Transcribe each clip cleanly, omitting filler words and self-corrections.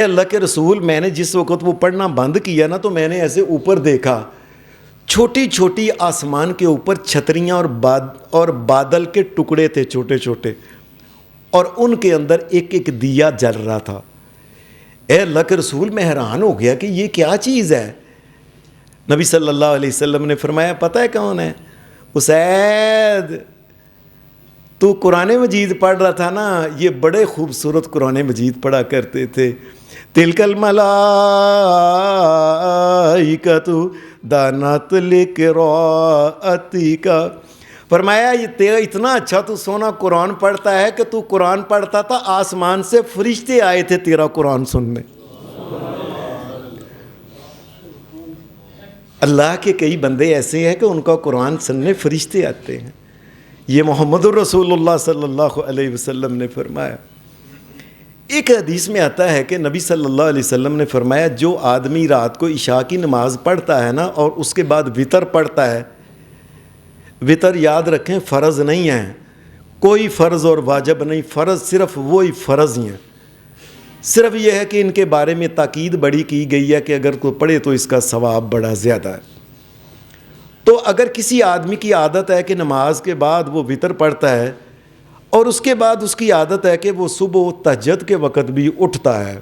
اللہ کے رسول میں نے جس وقت وہ پڑھنا بند کیا نا تو میں نے ایسے اوپر دیکھا، چھوٹی چھوٹی آسمان کے اوپر چھتریاں اور بادل کے ٹکڑے تھے چھوٹے چھوٹے، اور ان کے اندر ایک ایک دیا جل رہا تھا۔ اے اللہ کے رسول میں حیران ہو گیا کہ یہ کیا چیز ہے۔ نبی صلی اللہ علیہ وسلم نے فرمایا پتہ ہے کون ہے؟ اسید، تو قرآن مجید پڑھ رہا تھا نا، یہ بڑے خوبصورت قرآن مجید پڑھا کرتے تھے۔ تلک الملائکۃ دانت لقراءتک، فرمایا یہ تیرا اتنا اچھا تو سونا قرآن پڑھتا ہے کہ تو قرآن پڑھتا تھا، آسمان سے فرشتے آئے تھے تیرا قرآن سننے۔ اللہ کے کئی بندے ایسے ہیں کہ ان کا قرآن سننے فرشتے آتے ہیں۔ یہ محمد الرسول اللہ صلی اللہ علیہ وسلم نے فرمایا۔ ایک حدیث میں آتا ہے کہ نبی صلی اللہ علیہ وسلم نے فرمایا جو آدمی رات کو عشاء کی نماز پڑھتا ہے نا اور اس کے بعد وطر پڑھتا ہے، وطر یاد رکھیں فرض نہیں ہے، کوئی فرض اور واجب نہیں، فرض صرف وہی فرض ہی ہیں، صرف یہ ہے کہ ان کے بارے میں تاکید بڑی کی گئی ہے کہ اگر کوئی پڑھے تو اس کا ثواب بڑا زیادہ ہے۔ تو اگر کسی آدمی کی عادت ہے کہ نماز کے بعد وہ وطر پڑھتا ہے اور اس کے بعد اس کی عادت ہے کہ وہ صبح تہجد کے وقت بھی اٹھتا ہے،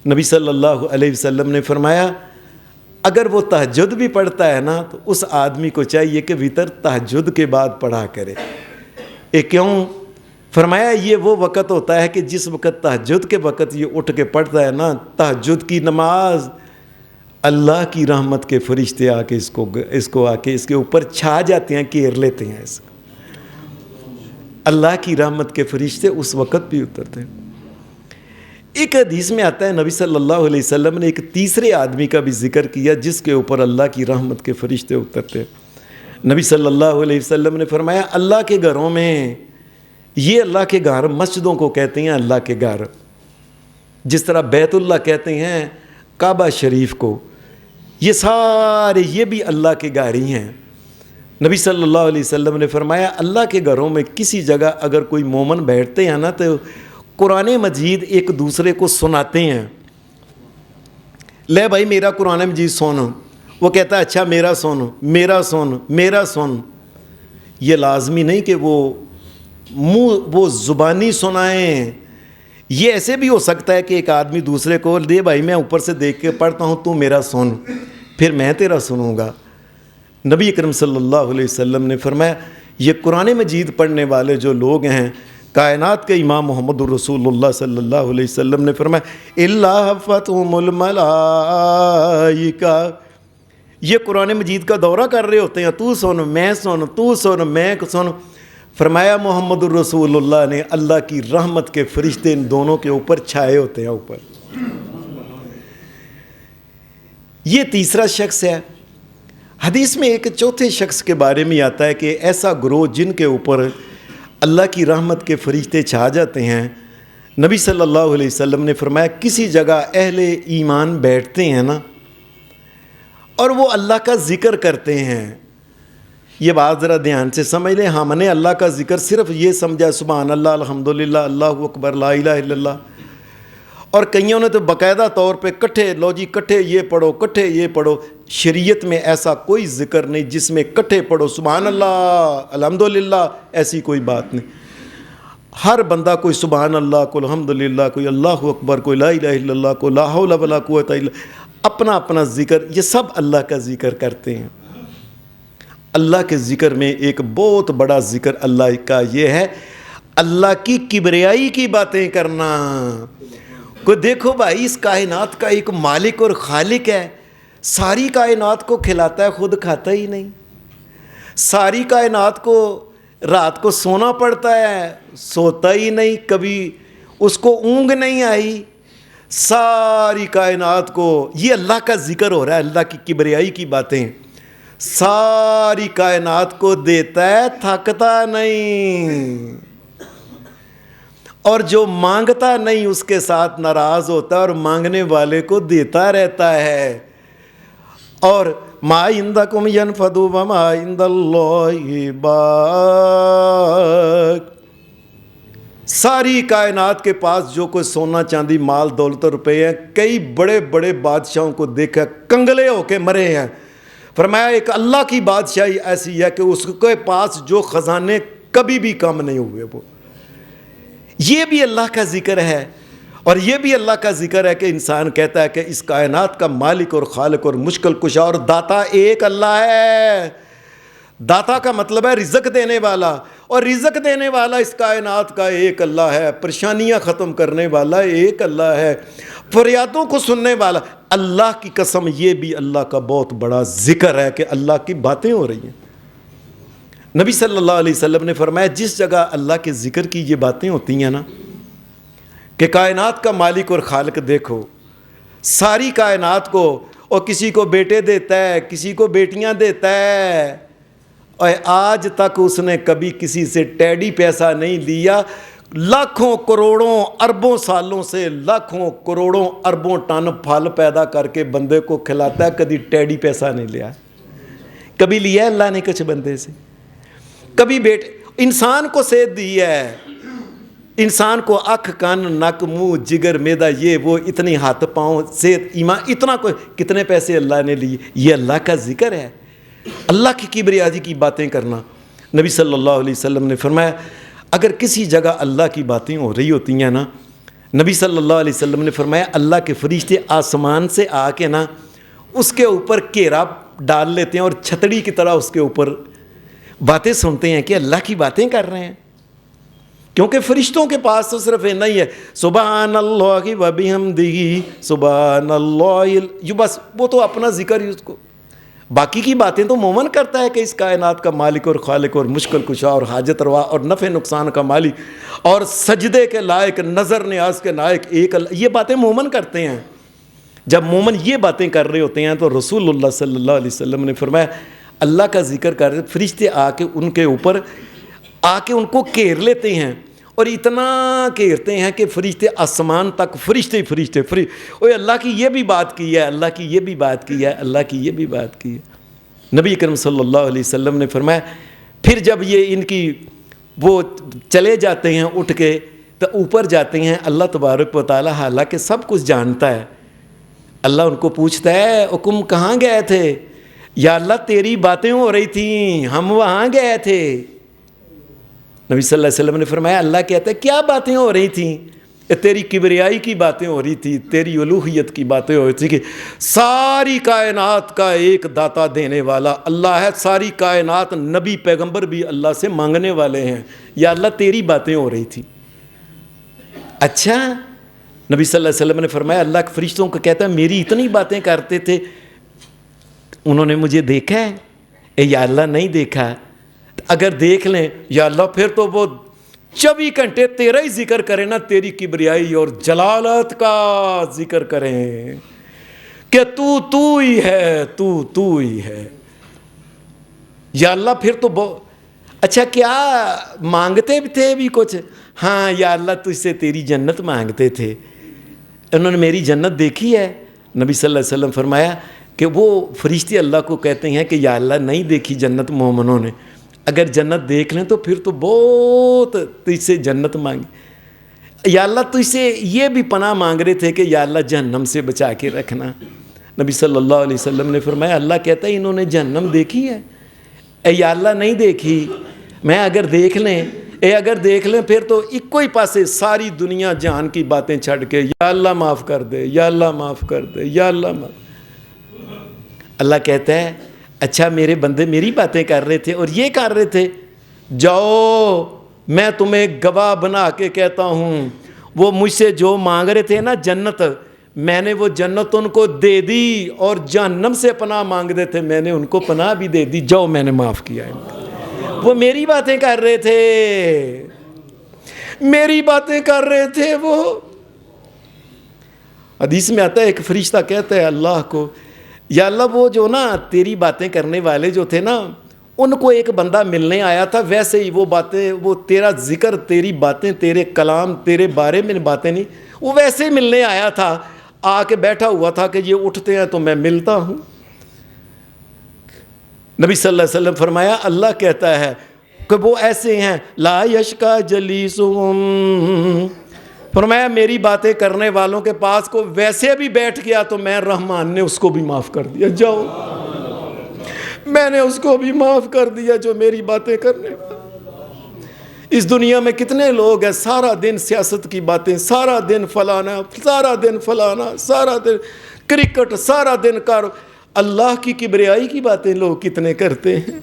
نبی صلی اللہ علیہ وسلم نے فرمایا اگر وہ تہجد بھی پڑھتا ہے نا تو اس آدمی کو چاہیے کہ وطر تہجد کے بعد پڑھا کرے۔ کیوں؟ فرمایا یہ وہ وقت ہوتا ہے کہ جس وقت تہجد کے وقت یہ اٹھ کے پڑھتا ہے نا تہجد کی نماز، اللہ کی رحمت کے فرشتے آ کے اس کو آ کے اس کے اوپر چھا جاتے ہیں، گھیر لیتے ہیں اس کو۔ اللہ کی رحمت کے فرشتے اس وقت بھی اترتے ہیں۔ ایک حدیث میں آتا ہے نبی صلی اللہ علیہ وسلم نے ایک تیسرے آدمی کا بھی ذکر کیا جس کے اوپر اللہ کی رحمت کے فرشتے اترتے ہیں۔ نبی صلی اللہ علیہ وسلم نے فرمایا اللہ کے گھروں میں، یہ اللہ کے گھر مسجدوں کو کہتے ہیں اللہ کے گھر، جس طرح بیت اللہ کہتے ہیں کعبہ شریف کو، یہ سارے یہ بھی اللہ کے گھر ہی ہیں۔ نبی صلی اللہ علیہ وسلم نے فرمایا اللہ کے گھروں میں کسی جگہ اگر کوئی مومن بیٹھتے ہیں نا تو قرآن مجید ایک دوسرے کو سناتے ہیں، لے بھائی میرا قرآن مجید سن، وہ کہتا ہے اچھا میرا سن، میرا سن، میرا سن۔ یہ لازمی نہیں کہ وہ زبانی سنائیں، یہ ایسے بھی ہو سکتا ہے کہ ایک آدمی دوسرے کو دے بھائی میں اوپر سے دیکھ کے پڑھتا ہوں تو میرا سن، پھر میں تیرا سنوں گا۔ نبی اکرم صلی اللہ علیہ وسلم نے فرمایا یہ قرآن مجید پڑھنے والے جو لوگ ہیں، کائنات کے امام محمد الرسول اللہ صلی اللہ علیہ وسلم نے فرمایا الا حفتہم الملائکہ، یہ قرآن مجید کا دورہ کر رہے ہوتے ہیں، تو سن میں سن، تو سن میں سن۔ فرمایا محمد الرسول اللہ نے اللہ کی رحمت کے فرشتے ان دونوں کے اوپر چھائے ہوتے ہیں اوپر۔ یہ تیسرا شخص ہے۔ حدیث میں ایک چوتھے شخص کے بارے میں آتا ہے کہ ایسا گروہ جن کے اوپر اللہ کی رحمت کے فرشتے چھا جاتے ہیں، نبی صلی اللہ علیہ وسلم نے فرمایا کسی جگہ اہل ایمان بیٹھتے ہیں نا اور وہ اللہ کا ذکر کرتے ہیں۔ یہ بات ذرا دھیان سے سمجھ لیں، ہم نے اللہ کا ذکر صرف یہ سمجھا سبحان اللہ، الحمدللہ، اللہ اکبر، لا الہ الا اللہ، اور کئیوں نے تو باقاعدہ طور پہ کٹھے لو جی کٹھے یہ پڑھو، کٹھے یہ پڑھو۔ شریعت میں ایسا کوئی ذکر نہیں جس میں کٹھے پڑھو سبحان اللہ الحمدللہ، ایسی کوئی بات نہیں۔ ہر بندہ کوئی سبحان اللہ، کوئی الحمدللہ، کوئی اللہ اکبر، کوئی لا الہ الا اللہ، کوئی لا حول ولا قوت الا، اپنا اپنا ذکر، یہ سب اللہ کا ذکر کرتے ہیں۔ اللہ کے ذکر میں ایک بہت بڑا ذکر اللہ کا یہ ہے اللہ کی کبریائی کی باتیں کرنا۔ کوئی دیکھو بھائی اس کائنات کا ایک مالک اور خالق ہے، ساری کائنات کو کھلاتا ہے، خود کھاتا ہی نہیں، ساری کائنات کو رات کو سونا پڑتا ہے، سوتا ہی نہیں، کبھی اس کو اونگ نہیں آئی، ساری کائنات کو، یہ اللہ کا ذکر ہو رہا ہے، اللہ کی کبریائی کی باتیں، ساری کائنات کو دیتا ہے، تھکتا نہیں، اور جو مانگتا نہیں اس کے ساتھ ناراض ہوتا ہے اور مانگنے والے کو دیتا رہتا ہے۔ اور ما عندکم ینفد وما عند اللہ باق، ساری کائنات کے پاس جو کوئی سونا چاندی مال دولت روپے ہیں، کئی بڑے بڑے بادشاہوں کو دیکھا کنگلے ہو کے مرے ہیں، فرمایا ایک اللہ کی بادشاہی ایسی ہے کہ اس کے پاس جو خزانے کبھی بھی کم نہیں ہوئے. وہ یہ بھی اللہ کا ذکر ہے. اور یہ بھی اللہ کا ذکر ہے کہ انسان کہتا ہے کہ اس کائنات کا مالک اور خالق اور مشکل کشا اور داتا ایک اللہ ہے. داتا کا مطلب ہے رزق دینے والا، اور رزق دینے والا اس کائنات کا ایک اللہ ہے. پریشانیاں ختم کرنے والا ایک اللہ ہے. فریادوں کو سننے والا. اللہ کی قسم یہ بھی اللہ کا بہت بڑا ذکر ہے کہ اللہ کی باتیں ہو رہی ہیں. نبی صلی اللہ علیہ وسلم نے فرمایا جس جگہ اللہ کے ذکر کی یہ باتیں ہوتی ہیں نا کہ کائنات کا مالک اور خالق دیکھو ساری کائنات کو، اور کسی کو بیٹے دیتا ہے کسی کو بیٹیاں دیتا ہے، اور آج تک اس نے کبھی کسی سے ٹیڈی پیسہ نہیں لیا. لاکھوں کروڑوں اربوں سالوں سے لاکھوں کروڑوں اربوں ٹن پھل پیدا کر کے بندے کو کھلاتا ہے، کبھی ٹیڈی پیسہ نہیں لیا. کبھی لیا اللہ نے کچھ بندے سے؟ کبھی انسان کو صحت دی ہے، انسان کو آنکھ کان نک منہ جگر معدہ یہ وہ اتنی ہاتھ پاؤں صحت ایمان اتنا کوئی کتنے پیسے اللہ نے لیے. یہ اللہ کا ذکر ہے، اللہ کی کبریائی کی باتیں کرنا. نبی صلی اللہ علیہ وسلم نے فرمایا اگر کسی جگہ اللہ کی باتیں ہو رہی ہوتی ہیں نا، نبی صلی اللہ علیہ وسلم نے فرمایا اللہ کے فرشتے آسمان سے آ کے نا اس کے اوپر گھیرا ڈال لیتے ہیں اور چھتڑی کی طرح اس کے اوپر باتیں سنتے ہیں کہ اللہ کی باتیں کر رہے ہیں. کیونکہ فرشتوں کے پاس تو صرف اتنا ہی ہے سبحان اللہ و بحمدہ سبحان اللہ، یہ بس وہ تو اپنا ذکر ہی اس کو، باقی کی باتیں تو مومن کرتا ہے کہ اس کائنات کا مالک اور خالق اور مشکل کشا اور حاجت روا اور نفع نقصان کا مالک اور سجدے کے لائق نظر نیاز کے لائق ایک اللہ، یہ باتیں مومن کرتے ہیں. جب مومن یہ باتیں کر رہے ہوتے ہیں تو رسول اللہ صلی اللہ علیہ وسلم نے فرمایا اللہ کا ذکر کر رہے فرشتے آ کے ان کے اوپر آ کے ان کو گھیر لیتے ہیں، اور اتنا گھیرتے ہیں کہ فرشتے آسمان تک فرشتے اوے اللہ کی یہ بھی بات کی ہے، اللہ کی یہ بھی بات کی ہے، اللہ کی یہ بھی بات کی ہے. نبی اکرم صلی اللہ علیہ وسلم نے فرمایا پھر جب یہ ان کی وہ چلے جاتے ہیں اٹھ کے تو اوپر جاتے ہیں، اللہ تبارک و تعالی حالانکہ سب کچھ جانتا ہے، اللہ ان کو پوچھتا ہے حکم کہاں گئے تھے؟ یا اللہ تیری باتیں ہو رہی تھیں ہم وہاں گئے تھے. نبی صلی اللہ علیہ وسلم نے فرمایا اللہ کہتا ہے کیا باتیں ہو رہی تھیں؟ تیری کبریائی کی باتیں ہو رہی تھی، تیری الوہیت کی باتیں ہو رہی تھی کہ ساری کائنات کا ایک داتا دینے والا اللہ ہے، ساری کائنات نبی پیغمبر بھی اللہ سے مانگنے والے ہیں. یا اللہ تیری باتیں ہو رہی تھی. اچھا نبی صلی اللہ علیہ وسلم نے فرمایا اللہ کے فرشتوں کو کہتا ہے میری اتنی باتیں کرتے تھے انہوں نے مجھے دیکھا ہے؟ یا اللہ نہیں دیکھا. اگر دیکھ لیں یا اللہ پھر تو وہ 24 گھنٹے تیرا ہی ذکر کریں نا، تیری کبریائی اور جلالت کا ذکر کریں کہ تو ہی ہے، تو ہی ہے. یا اللہ پھر تو اچھا کیا مانگتے بھی تھے بھی کچھ؟ ہاں یا اللہ تجھ سے تیری جنت مانگتے تھے. انہوں نے میری جنت دیکھی ہے؟ نبی صلی اللہ علیہ وسلم فرمایا کہ وہ فرشتے اللہ کو کہتے ہیں کہ یا اللہ نہیں دیکھی جنت مومنوں نے، اگر جنت دیکھ لیں تو پھر تو بہت تجھ سے جنت مانگی. یا اللہ تجھ سے یہ بھی پناہ مانگ رہے تھے کہ یا اللہ جہنم سے بچا کے رکھنا. نبی صلی اللہ علیہ وسلم نے فرمایا اللہ کہتا ہے انہوں نے جہنم دیکھی ہے؟ یا اللہ نہیں دیکھی. میں اگر دیکھ لیں پھر تو ایک ہی پاسے ساری دنیا جہان کی باتیں چھڑ کے یا اللہ معاف کر دے، یا اللہ معاف کر دے، یا اللہ معاف. اللہ کہتا ہے اچھا میرے بندے میری باتیں کر رہے تھے اور یہ کر رہے تھے، جاؤ میں تمہیں گواہ بنا کے کہتا ہوں وہ مجھ سے جو مانگ رہے تھے نا جنت، میں نے وہ جنت ان کو دے دی، اور جہنم سے پناہ مانگ رہے تھے میں نے ان کو پناہ بھی دے دی. جاؤ میں نے معاف کیا ہے. وہ میری باتیں کر رہے تھے، میری باتیں کر رہے تھے. وہ حدیث میں آتا ہے ایک فرشتہ کہتا ہے اللہ کو یا اللہ وہ جو نا تیری باتیں کرنے والے جو تھے نا ان کو ایک بندہ ملنے آیا تھا، ویسے ہی وہ باتیں وہ تیرا ذکر تیری باتیں تیرے کلام تیرے بارے میں باتیں نہیں، وہ ویسے ہی ملنے آیا تھا، آ کے بیٹھا ہوا تھا کہ یہ اٹھتے ہیں تو میں ملتا ہوں. نبی صلی اللہ علیہ وسلم فرمایا اللہ کہتا ہے کہ وہ ایسے ہیں لا یشکا جلیسہم، فرمایا میری باتیں کرنے والوں کے پاس کو ویسے بھی بیٹھ گیا تو میں رحمان نے اس کو بھی معاف کر دیا، جاؤ میں نے اس کو بھی معاف کر دیا جو میری باتیں کرنے والا۔ اس دنیا میں کتنے لوگ ہیں سارا دن سیاست کی باتیں، سارا دن فلانا، سارا دن فلانا، سارا دن کرکٹ، سارا دن اللہ کی کبریائی کی باتیں لوگ کتنے کرتے ہیں۔